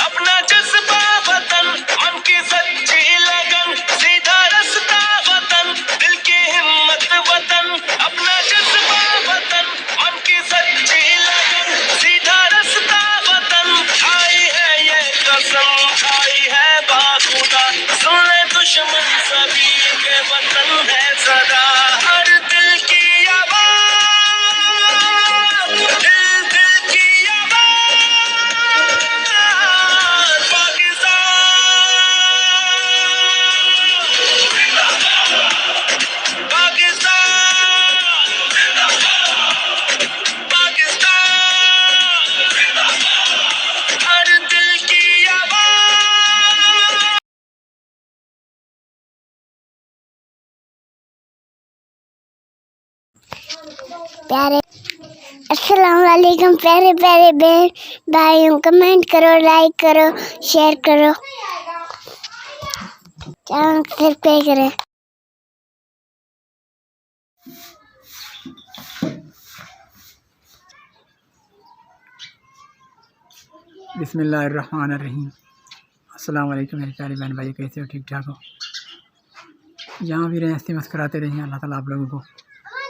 अपना जज्बा वतन, मन की सच्ची लगन, सीधा रास्ता वतन, दिल की हिम्मत वतन, अपना जज्बा वतन, मन की सच्ची लगन, सीधा रास्ता वतन, खाई है ये कसम, खाई है बाखुदा, सुन ले दुश्मन सभी के वतन है सदा, हर दिल की आवाज़, दिल दिल की आवाज़, पाकिस्तान, पाकिस्तान, पाकिस्तान, हर दिल की आवाज़। प्यारे अस्सलाम वालेकुम प्यारे प्यारे बहन भाइयों, कमेंट करो, लाइक करो, शेयर करो, चैनल सब्सक्राइब करें। बिस्मिल्लाहिर्रहमानिर्रहीम। अस्सलाम वालेकुम मेरे प्यारे बहन भाई, कैसे हो? ठीक ठाक हो? जहाँ भी रहें हंसते मस्कराते रहें। अल्लाह ताला आप लोगों को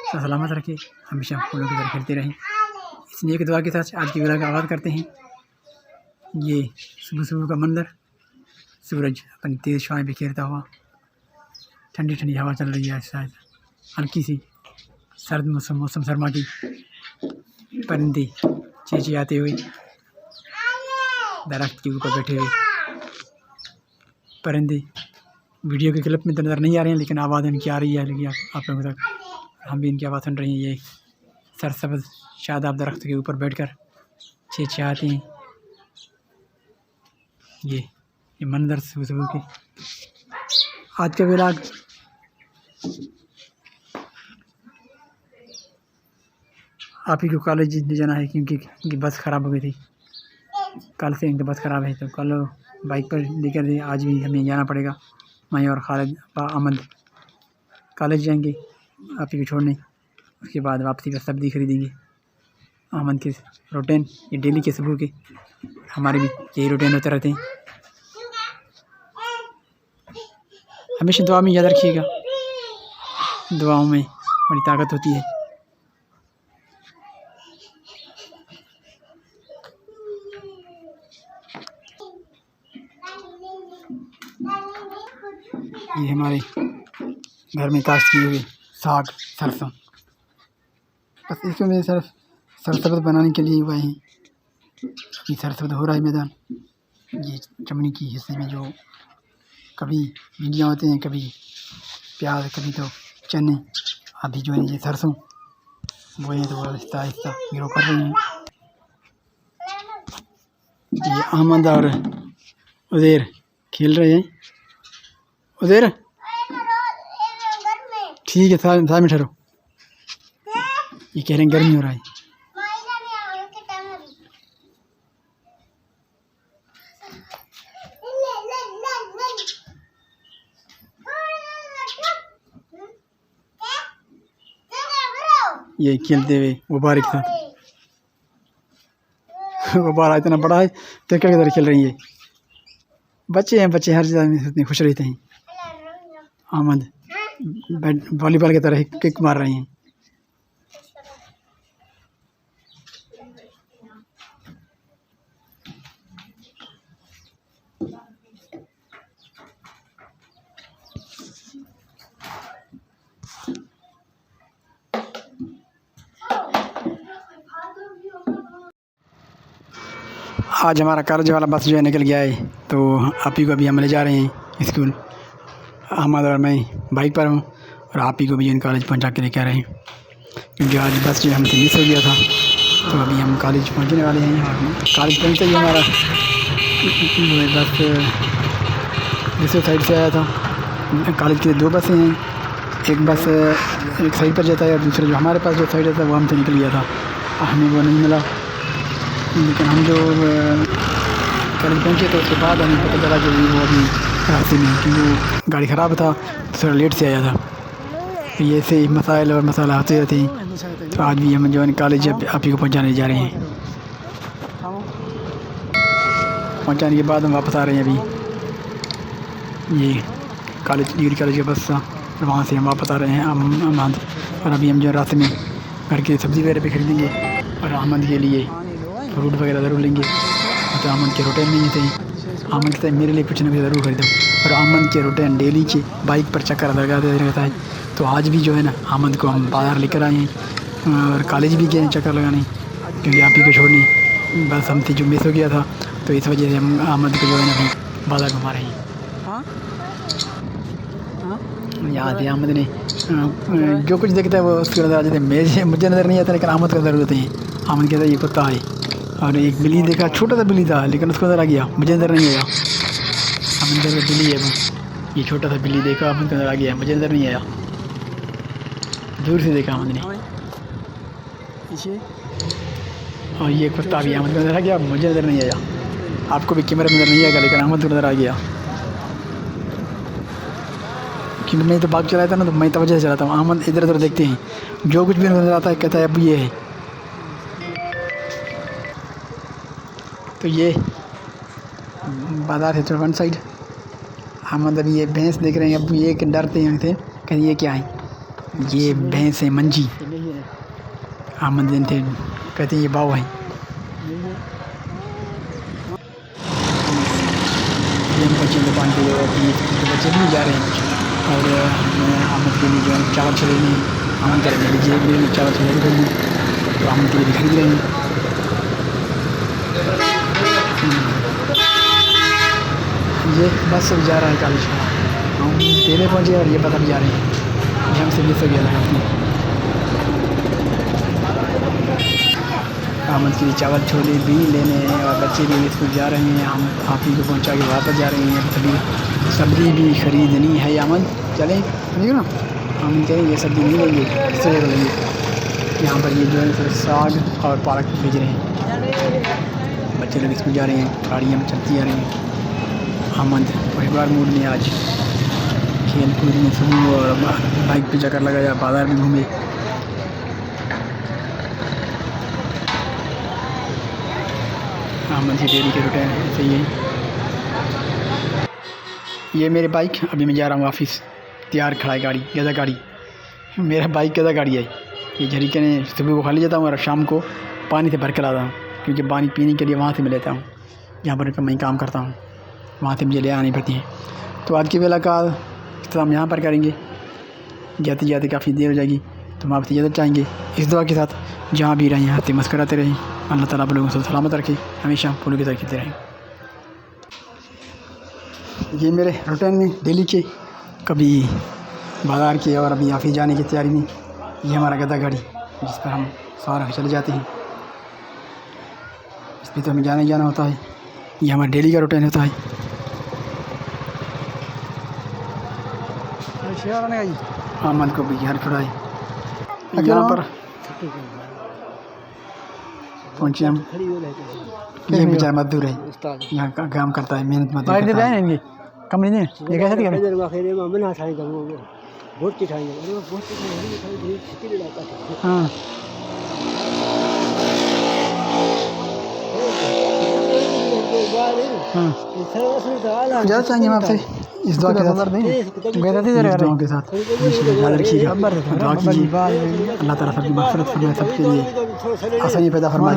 सलामत रखे, हमेशा फूलों की तरह खिलते रहें। इस नेक दुआ के साथ आज की वीडियो का आगाज़ करते हैं। ये सुबह सुबह का मंजर, सूरज अपनी तेज़ छाएँ बिखेरता हुआ, ठंडी ठंडी हवा चल रही है, शायद हल्की सी सर्द मौसम सरमा की, परिंदे चेंचियाते हुए, दरख्त के ऊपर बैठे हुए परिंदे। वीडियो के क्लिप में तो नज़र नहीं आ रहे हैं, लेकिन आवाज़ इनकी आ रही है, लेकिन आप लोगों तक हम भी इनकी आवाज़ सुन रहे हैं। ये सरसब्ज़ शादाब दरख्त के ऊपर बैठकर चेंचियाते हैं। ये मंजर सुबह सुबह के। आज का व्लॉग आप ही को कॉलेज ले जाना है, क्योंकि इनकी बस ख़राब हो गई थी। कल से इनकी बस ख़राब है, तो कल बाइक पर लेकर आज भी हमें जाना पड़ेगा। मैं और खालिद अहमद कॉलेज जाएंगे आप ही को छोड़ने। उसके बाद वापसी का सब्ज़ी खरीदेंगे। अहमद के रूटीन ये डेली के सुबह के, हमारे भी यही रूटीन होते रहते हैं। हमेशा दुआ में याद रखिएगा, दुआओं में बड़ी ताकत होती है। ये हमारे घर में काश्त की हुई साग सरसों, बस इसको मैं सिर्फ सरसब्ज़ बनाने के लिए हुआ है। ये सरसब्ज़ हो रहा है मैदान। ये चमनी की हिस्से में जो कभी भिंडियाँ होते हैं, कभी प्याज, कभी तो चने, अभी जो है ये सरसों बोए तो आहिस्ता आहिस्ता ग्रो कर रही हैं। ये अहमद और उज़ैर खेल रहे हैं। उज़ैर ठीक है, 7 मिनट ठहरो। ये कह रहे हैं गर्मी हो रहा है। ये खेलते हुए गुब्बारे के साथ, गुब्बारा इतना बड़ा है, क्रिकेट की तरह खेल रही है। बच्चे हैं, बच्चे हर चीज़ में इतने खुश रहते हैं। अहमद वॉलीबॉल की तरह किक मार रहे हैं। आज हमारा कॉलेज वाला बस जो है निकल गया है, तो आप ही को अभी हम ले जा रहे हैं स्कूल। अहमद और मैं बाइक पर हूँ, और आप ही को भी कॉलेज पहुँचा के लेकर आ रहे हैं, क्योंकि आज बस जो हमसे मिस हो गया था। तो अभी हम कॉलेज पहुँचने वाले हैं, और कॉलेज पहुँचते ही हमारा बस दूसरे साइड से आया था। कॉलेज की 2 बसें हैं, एक बस एक साइड पर जाता है, और दूसरा जो हमारे पास जो साइड रहता है वो हमसे निकल गया था, हमें वो नहीं मिला। लेकिन हम जो कॉलेज पहुँचे तो उसके बाद हमें पता चला कि वो अभी रास्ते में, क्योंकि वो गाड़ी ख़राब था तो थोड़ा लेट से आया था। तो ये ऐसे मसाइल और मसाला होते रहते हैं। तो आज भी हम जो है कॉलेज आप ही को पहुँचाने जा रहे हैं। पहुंचाने के बाद हम वापस आ रहे हैं अभी ये कॉलेज, डिग्री कॉलेज के बस था, और वहाँ से हम वापस आ रहे हैं अहमद। और अभी हम जो रास्ते में घर के सब्ज़ी वगैरह भी खरीदेंगे और अहमद के लिए फ्रूट वगैरह ज़रूर लेंगे। तो अहमद के रोटेन नहीं थे, अहमद के मेरे लिए कुछ ना कुछ ज़रूर खरीदो। और अहमद के रोटेन डेली के बाइक पर चक्कर लगाते रहता है। तो आज भी जो है ना अहमद को हम बाज़ार लेकर आए हैं और कॉलेज भी गए हैं चक्कर लगाने, क्योंकि आप ही को छोड़नी बस हमसे जो मिस हो गया था। तो इस वजह से हम अहमद को जो है ना अभी बाज़ार घुमा रहे हैं। यहाँ से अहमद ने जो कुछ देखता है वो उसको नज़र आ जाता है। मुझे नज़र नहीं आता, लेकिन अहमद को नज़र होते हैं। अहमद कहता है ये कुत्ता है, और एक बिल्ली देखा, छोटा सा बिल्ली था, लेकिन उसको नज़र आ गया, मुझे नज़र नहीं आया। अहमद का बिल्ली है वो, ये छोटा सा बिल्ली देखा, अहमद को नज़र आ गया, मुझे नज़र नहीं आया। दूर से देखा अहमद ने। और ये कुत्ता भी अहमद को नज़र आ गया, मुझे नज़र नहीं आया। आपको भी कैमरा नज़र नहीं आएगा, लेकिन अहमद को नज़र आ गया, क्योंकि मैं तो बाइक चलाता था ना, तो मैं तवज्जो से चलाता हूँ। अहमद इधर उधर देखते हैं, जो कुछ भी नज़र आता है कहता है अब ये है। तो ये बाज़ार है तो वन साइड। अहमद अभी ये भैंस देख रहे हैं, अब ये डरते हैं थे, कहते ये क्या है, ये भैंस है मंजी। अहमद दिन थे कहते ये बाव है। बच्चे दुकान पे बच्चे भी जा रहे हैं कुछ, और अहमद के लिए जो है चावल चले नहीं, अहमद कर लीजिए मेरे लिए चावल चले खरीदने, तो अहमद के लिए भी खरीद रहे हैं। ये बस अब जा रहा है कॉलेज का, हम पहले पहुँचे और ये पता भी जा रहे हैं, ये हमसे मिस हो गया था अपनी। अहमद के लिए चावल छोले भी लेने हैं, और बच्चे भी स्कूल जा रहे हैं, हम आप ही को पहुँचा के वापस जा रहे हैं। तभी सब्ज़ी भी ख़रीदनी है। अहमद चलें समझिए ना, हम कहें ये सब्ज़ी नहीं लेंगे, इससे लेंगे। यहाँ पर ये जो है फिर साग और पालक भेज रहे हैं, बच्चे लोग स्कूल जा रहे हैं, गाड़ियाँ चलती जा रही हैं। अहमद परिवार मूड में आज खेल कूद में शुरू, और बाइक पे चक्कर लगाया, बाज़ार में घूमे। अहमद की डेली के रूटीन ऐसे ही है। ये मेरे बाइक, अभी मैं जा रहा हूँ ऑफिस, तैयार खड़ा है गाड़ी, गदा गाड़ी, मेरा बाइक गदा गाड़ी है। ये झरीके ने सुबह को खाली जाता हूँ और शाम को पानी से भर कर लाता हूँ, क्योंकि पानी पीने के लिए वहाँ से मैं लेता हूँ, जहाँ पर मैं काम करता हूँ, वहाँ से मुझे ले आनी पड़ती है। तो आज की बेला का इख्तिताम यहाँ पर करेंगे, जाते जाते काफ़ी देर हो जाएगी, तो हम आपसे इजाज़त चाहेंगे इस दुआ के साथ, जहाँ भी रहें हंसते मस्कराते रहें, अल्लाह ताला आप लोगों को सलामत रखे, हमेशा फूलों की तरह खिलते रहें। ये मेरे रूटीन में डेली के, कभी बाज़ार के और अभी ऑफिस जाने की तैयारी में। ये हमारा गदा गाड़ी जिस पर हम सवार होकर चले जाते हैं, इस पर तो हमें जाना ही जाना होता है, ये हमारा डेली का रूटीन होता है। अहमद को भी घर छुड़ाए, यहाँ पर पहुँचे हम। ये बेचारा मजदूर है, यहाँ का काम करता है, मेहनत मजदूर कम नहीं है। ये कैसे हाँ ज़्यादा चाहेंगे हम आपसे इस दुआ के साथ, दुआओं के साथ याद रखिएगा, दुआ कीजिए, अल्लाह ताला सबकी मग़फ़िरत फरमाए, सबके लिए आसानी पैदा फरमाए।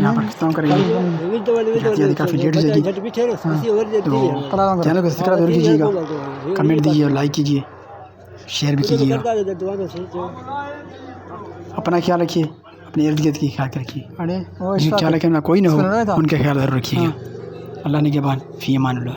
यहाँ पर खिस्सा करेंगे, काफ़ी लेट हो जाएगी, तो चैनल को सब्सक्राइब जरूर कीजिएगा, कमेंट दीजिए और लाइक कीजिए, शेयर भी कीजिएगा। अपना ख्याल रखिए, अपने इर्द गिर्द की ख्याल रखिए, ख्याल रखें ना कोई ना हो, उनका ख्याल ज़रूर रखिएगा। अल्लाह ने के बाद फ़ी अमान अल्लाह।